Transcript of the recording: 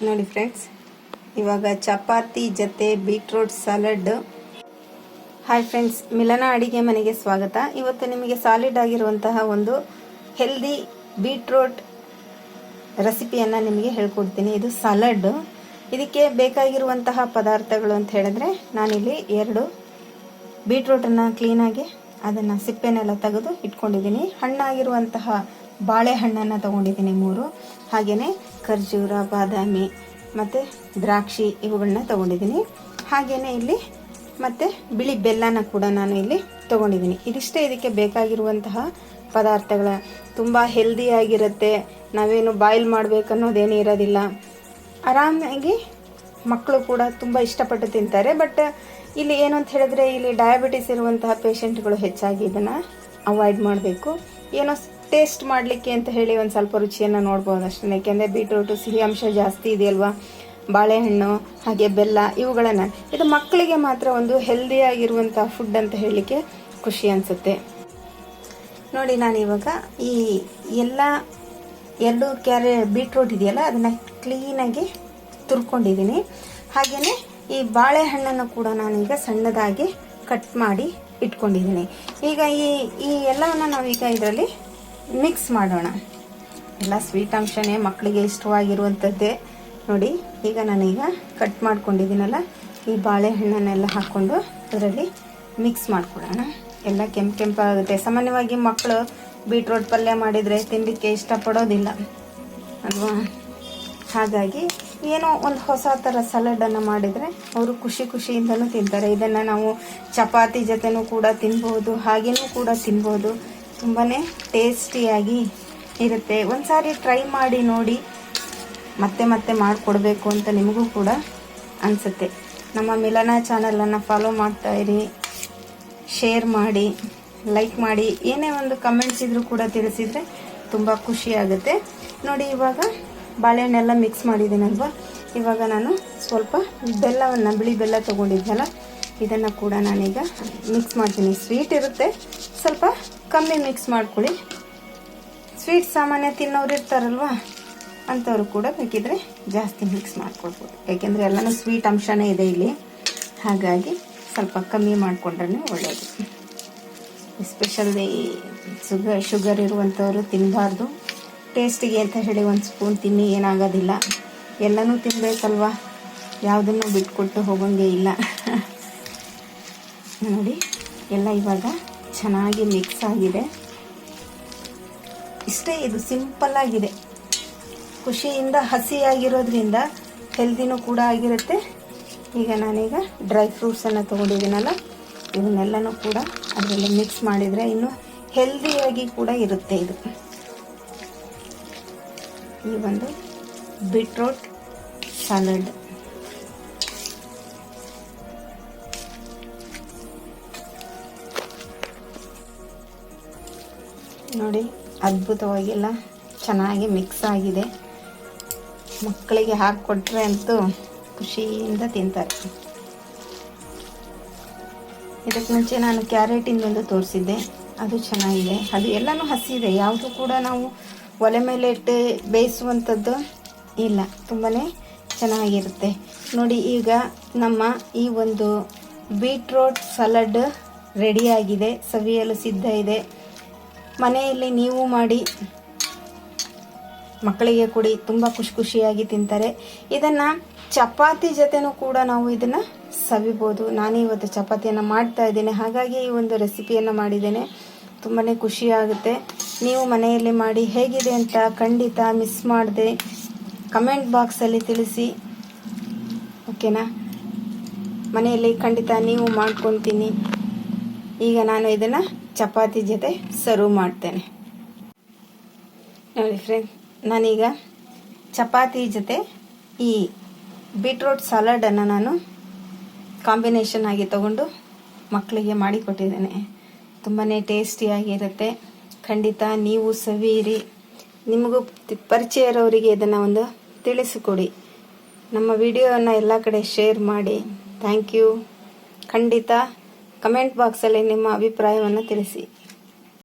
ನೋಡಿ ಫ್ರೆಂಡ್ಸ್, ಇವಾಗ ಚಪಾತಿ ಜೊತೆ ಬೀಟ್ರೂಟ್ ಸಲಾಡ್. ಹಾಯ್ ಫ್ರೆಂಡ್ಸ್, ಮಿಲನ ಅಡಿಗೆ ಮನೆಗೆ ಸ್ವಾಗತ. ಇವತ್ತು ನಿಮಗೆ ಸಾಲಿಡ್ ಆಗಿರುವಂತಹ ಒಂದು ಹೆಲ್ದಿ ಬೀಟ್ರೂಟ್ ರೆಸಿಪಿಯನ್ನು ನಿಮಗೆ ಹೇಳ್ಕೊಡ್ತೀನಿ. ಇದು ಸಲಾಡ್. ಇದಕ್ಕೆ ಬೇಕಾಗಿರುವಂತಹ ಪದಾರ್ಥಗಳು ಅಂತ ಹೇಳಿದ್ರೆ, ನಾನಿಲ್ಲಿ 2 ಬೀಟ್ರೂಟನ್ನು ಕ್ಲೀನಾಗಿ ಅದನ್ನು ಸಿಪ್ಪೆನೆಲ್ಲ ತೆಗೆದು ಇಟ್ಕೊಂಡಿದ್ದೀನಿ. ಹಣ್ಣಾಗಿರುವಂತಹ ಬಾಳೆಹಣ್ಣನ್ನು ತಗೊಂಡಿದ್ದೀನಿ 3. ಹಾಗೆಯೇ ಖರ್ಜೂರ, ಬಾದಾಮಿ ಮತ್ತು ದ್ರಾಕ್ಷಿ ಇವುಗಳನ್ನ ತಗೊಂಡಿದ್ದೀನಿ. ಹಾಗೆಯೇ ಇಲ್ಲಿ ಮತ್ತು ಬಿಳಿ ಬೆಲ್ಲನ ಕೂಡ ನಾನು ಇಲ್ಲಿ ತಗೊಂಡಿದ್ದೀನಿ. ಇದಿಷ್ಟೇ ಇದಕ್ಕೆ ಬೇಕಾಗಿರುವಂತಹ ಪದಾರ್ಥಗಳ. ತುಂಬ ಹೆಲ್ದಿಯಾಗಿರುತ್ತೆ. ನಾವೇನು ಬಾಯ್ಲ್ ಮಾಡಬೇಕನ್ನೋದೇನೂ ಇರೋದಿಲ್ಲ. ಆರಾಮಾಗಿ ಮಕ್ಕಳು ಕೂಡ ತುಂಬ ಇಷ್ಟಪಟ್ಟು ತಿಂತಾರೆ. ಬಟ್ ಇಲ್ಲಿ ಏನು ಅಂತ ಹೇಳಿದ್ರೆ, ಇಲ್ಲಿ ಡಯಾಬಿಟಿಸ್ ಇರುವಂತಹ ಪೇಷಂಟ್ಗಳು ಹೆಚ್ಚಾಗಿ ಇದನ್ನು ಅವಾಯ್ಡ್ ಮಾಡಬೇಕು. ಏನೋ ಟೇಸ್ಟ್ ಮಾಡಲಿಕ್ಕೆ ಅಂತ ಹೇಳಿ ಒಂದು ಸ್ವಲ್ಪ ರುಚಿಯನ್ನು ನೋಡ್ಬೋದು ಅಷ್ಟೇ. ಯಾಕೆಂದರೆ ಬೀಟ್ರೂಟು ಸಿಹಿ ಅಂಶ ಜಾಸ್ತಿ ಇದೆಯಲ್ವಾ, ಬಾಳೆಹಣ್ಣು ಹಾಗೆ ಬೆಲ್ಲ ಇವುಗಳನ್ನು. ಇದು ಮಕ್ಕಳಿಗೆ ಮಾತ್ರ ಒಂದು ಹೆಲ್ದಿಯಾಗಿರುವಂಥ ಫುಡ್ ಅಂತ ಹೇಳಲಿಕ್ಕೆ ಖುಷಿ ಅನಿಸುತ್ತೆ. ನೋಡಿ, ನಾನು ಇವಾಗ ಈ ಎಲ್ಲ 2 ಬೀಟ್ರೂಟ್ ಇದೆಯಲ್ಲ, ಅದನ್ನು ಕ್ಲೀನಾಗಿ ತುರ್ಕೊಂಡಿದ್ದೀನಿ. ಹಾಗೆಯೇ ಈ ಬಾಳೆಹಣ್ಣನ್ನು ಕೂಡ ನಾನೀಗ ಸಣ್ಣದಾಗಿ ಕಟ್ ಮಾಡಿ ಇಟ್ಕೊಂಡಿದ್ದೀನಿ. ಈಗ ಈ ಎಲ್ಲವನ್ನು ನಾವೀಗ ಇದರಲ್ಲಿ ಮಿಕ್ಸ್ ಮಾಡೋಣ. ಎಲ್ಲ ಸ್ವೀಟ್ ಅಂಶನೇ, ಮಕ್ಕಳಿಗೆ ಇಷ್ಟವಾಗಿರುವಂಥದ್ದೇ. ನೋಡಿ, ಈಗ ನಾನೀಗ ಕಟ್ ಮಾಡ್ಕೊಂಡಿದ್ದೀನಲ್ಲ, ಈ ಬಾಳೆಹಣ್ಣನ್ನೆಲ್ಲ ಹಾಕ್ಕೊಂಡು ಅದರಲ್ಲಿ ಮಿಕ್ಸ್ ಮಾಡ್ಕೊಳ್ಳೋಣ. ಎಲ್ಲ ಕೆಂಪಾಗುತ್ತೆ. ಸಾಮಾನ್ಯವಾಗಿ ಮಕ್ಕಳು ಬೀಟ್ರೂಟ್ ಪಲ್ಯ ಮಾಡಿದರೆ ತಿನ್ನಲಿಕ್ಕೆ ಇಷ್ಟಪಡೋದಿಲ್ಲ ಅಲ್ವಾ. ಹಾಗಾಗಿ ಏನೋ ಒಂದು ಹೊಸ ಥರ ಸಲಾಡನ್ನು ಮಾಡಿದರೆ ಅವರು ಖುಷಿಯಿಂದನೂ ತಿಂತಾರೆ. ಇದನ್ನು ನಾವು ಚಪಾತಿ ಜೊತೆನೂ ಕೂಡ ತಿನ್ಬೋದು, ಹಾಗೇನೂ ಕೂಡ ತಿನ್ಬೋದು. ತುಂಬಾ ಟೇಸ್ಟಿಯಾಗಿ ಇರುತ್ತೆ. ಒಂದು ಸಾರಿ ಟ್ರೈ ಮಾಡಿ ನೋಡಿ, ಮತ್ತೆ ಮಾಡಿಕೊಡ್ಬೇಕು ಅಂತ ನಿಮಗೂ ಕೂಡ ಅನಿಸುತ್ತೆ. ನಮ್ಮ ಮಿಲನ ಚಾನಲನ್ನು ಫಾಲೋ ಮಾಡ್ತಾಯಿರಿ, ಶೇರ್ ಮಾಡಿ, ಲೈಕ್ ಮಾಡಿ. ಏನೇ ಒಂದು ಕಮೆಂಟ್ಸ್ ಇದ್ರೂ ಕೂಡ ತಿಳಿಸಿದರೆ ತುಂಬ ಖುಷಿಯಾಗುತ್ತೆ. ನೋಡಿ, ಇವಾಗ ಬಾಳೆಹಣ್ಣೆಲ್ಲ ಮಿಕ್ಸ್ ಮಾಡಿದ್ದೀನಲ್ವ, ಇವಾಗ ನಾನು ಸ್ವಲ್ಪ ಬೆಲ್ಲವನ್ನು, ಬಿಳಿ ಬೆಲ್ಲ ತೊಗೊಂಡಿದ್ನಲ್ಲ, ಇದನ್ನು ಕೂಡ ನಾನೀಗ ಮಿಕ್ಸ್ ಮಾಡ್ತೀನಿ. ಸ್ವೀಟ್ ಇರುತ್ತೆ, ಸ್ವಲ್ಪ ಕಮ್ಮಿ ಮಿಕ್ಸ್ ಮಾಡ್ಕೊಳ್ಳಿ. ಸ್ವೀಟ್ ಸಾಮಾನ್ಯ ತಿನ್ನೋರು ಇರ್ತಾರಲ್ವ, ಅಂಥವ್ರು ಕೂಡ ಬೇಕಿದ್ರೆ ಜಾಸ್ತಿ ಮಿಕ್ಸ್ ಮಾಡ್ಕೊಳ್ಬೋದು. ಯಾಕೆಂದರೆ ಎಲ್ಲನೂ ಸ್ವೀಟ್ ಅಂಶನೇ ಇದೆ ಇಲ್ಲಿ. ಹಾಗಾಗಿ ಸ್ವಲ್ಪ ಕಮ್ಮಿ ಮಾಡಿಕೊಂಡ್ರೆ ಒಳ್ಳೆಯದು. ಎಸ್ಪೆಷಲಿ ಶುಗರ್ ಇರುವಂಥವ್ರು ತಿನ್ನಬಾರ್ದು. ಟೇಸ್ಟಿಗೆ ಅಂತ ಹೇಳಿ 1 ಸ್ಪೂನ್ ತಿನ್ನಿ, ಏನಾಗೋದಿಲ್ಲ. ಎಲ್ಲನೂ ತಿನ್ನಬೇಕಲ್ವ, ಯಾವುದನ್ನು ಬಿಟ್ಕೊಟ್ಟು ಹೋಗೋಂಗೆ ಇಲ್ಲ. ನೋಡಿ, ಎಲ್ಲ ಇವಾಗ ಚೆನ್ನಾಗಿ ಮಿಕ್ಸ್ ಆಗಿದೆ. ಇಷ್ಟೇ, ಇದು ಸಿಂಪಲ್ ಆಗಿದೆ. ಖುಷಿಯಿಂದ ಹಸಿಯಾಗಿರೋದ್ರಿಂದ ಹೆಲ್ದಿನೂ ಕೂಡ ಆಗಿರುತ್ತೆ. ಈಗ ನಾನೀಗ ಡ್ರೈ ಫ್ರೂಟ್ಸನ್ನು ತೊಗೊಂಡಿದ್ದೀನಲ್ಲ, ಇವನ್ನೆಲ್ಲನೂ ಕೂಡ ಅದರಲ್ಲಿ ಮಿಕ್ಸ್ ಮಾಡಿದರೆ ಇನ್ನೂ ಹೆಲ್ದಿಯಾಗಿ ಕೂಡ ಇರುತ್ತೆ. ಇದು ಈ ಒಂದು ಬೀಟ್ರೂಟ್ ಸಲಾಡ್. ನೋಡಿ, ಅದ್ಭುತವಾಗೆಲ್ಲ ಚೆನ್ನಾಗಿ ಮಿಕ್ಸ್ ಆಗಿದೆ. ಮಕ್ಕಳಿಗೆ ಹಾಕಿಕೊಟ್ರೆ ಅಂತೂ ಖುಷಿಯಿಂದ ತಿಂತಾರೆ. ಇದಕ್ಕೆ ಮುಂಚೆ ನಾನು ಕ್ಯಾರೆಟಿಂದೊಂದು ತೋರಿಸಿದ್ದೆ, ಅದು ಚೆನ್ನಾಗಿದೆ. ಅದು ಎಲ್ಲನೂ ಹಸಿ ಇದೆ, ಯಾವುದು ಕೂಡ ನಾವು ಒಲೆ ಮೇಲೆ ಇಟ್ಟು ಬೇಯಿಸುವಂಥದ್ದು ಇಲ್ಲ. ತುಂಬಾ ಚೆನ್ನಾಗಿರುತ್ತೆ. ನೋಡಿ, ಈಗ ನಮ್ಮ ಈ ಒಂದು ಬೀಟ್ರೂಟ್ ಸಲಾಡ್ ರೆಡಿಯಾಗಿದೆ, ಸವಿಯಲು ಸಿದ್ಧ ಇದೆ. ಮನೆಯಲ್ಲಿ ನೀವು ಮಾಡಿ ಮಕ್ಕಳಿಗೆ ಕೊಡಿ, ತುಂಬ ಖುಷಿಯಾಗಿ ತಿಂತಾರೆ. ಇದನ್ನು ಚಪಾತಿ ಜೊತೆನೂ ಕೂಡ ನಾವು ಇದನ್ನು ಸವಿಬೋದು. ನಾನು ಇವತ್ತು ಚಪಾತಿಯನ್ನು ಮಾಡ್ತಾ ಇದ್ದೇನೆ, ಹಾಗಾಗಿ ಈ ಒಂದು ರೆಸಿಪಿಯನ್ನು ಮಾಡಿದ್ದೇನೆ. ತುಂಬಾ ಖುಷಿಯಾಗುತ್ತೆ. ನೀವು ಮನೆಯಲ್ಲಿ ಮಾಡಿ ಹೇಗಿದೆ ಅಂತ ಖಂಡಿತ ಮಿಸ್ ಮಾಡದೆ ಕಮೆಂಟ್ ಬಾಕ್ಸಲ್ಲಿ ತಿಳಿಸಿ, ಓಕೆನಾ. ಮನೆಯಲ್ಲಿ ಖಂಡಿತ ನೀವು ಮಾಡ್ಕೊತೀನಿ. ಈಗ ನಾನು ಇದನ್ನು ಚಪಾತಿ ಜೊತೆ ಸರ್ವ್ ಮಾಡ್ತೇನೆ. ನೋಡಿ ಫ್ರೆಂಡ್, ನಾನೀಗ ಚಪಾತಿ ಜೊತೆ ಈ ಬೀಟ್ರೂಟ್ ಸಲಾಡನ್ನು ನಾನು ಕಾಂಬಿನೇಷನ್ ಆಗಿ ತಗೊಂಡು ಮಕ್ಕಳಿಗೆ ಮಾಡಿಕೊಟ್ಟಿದ್ದೇನೆ. ತುಂಬಾ ಟೇಸ್ಟಿಯಾಗಿರುತ್ತೆ. ಖಂಡಿತ ನೀವು ಸವಿಯಿರಿ. ನಿಮಗೂ ಪರಿಚಯ ಇರೋರಿಗೆ ಇದನ್ನು ಒಂದು ತಿಳಿಸಿಕೊಡಿ. ನಮ್ಮ ವಿಡಿಯೋವನ್ನು ಎಲ್ಲ ಕಡೆ ಶೇರ್ ಮಾಡಿ. Thank you. ಖಂಡಿತ ಕಮೆಂಟ್ ಬಾಕ್ಸಲ್ಲಿ ನಿಮ್ಮ ಅಭಿಪ್ರಾಯವನ್ನು ತಿಳಿಸಿ.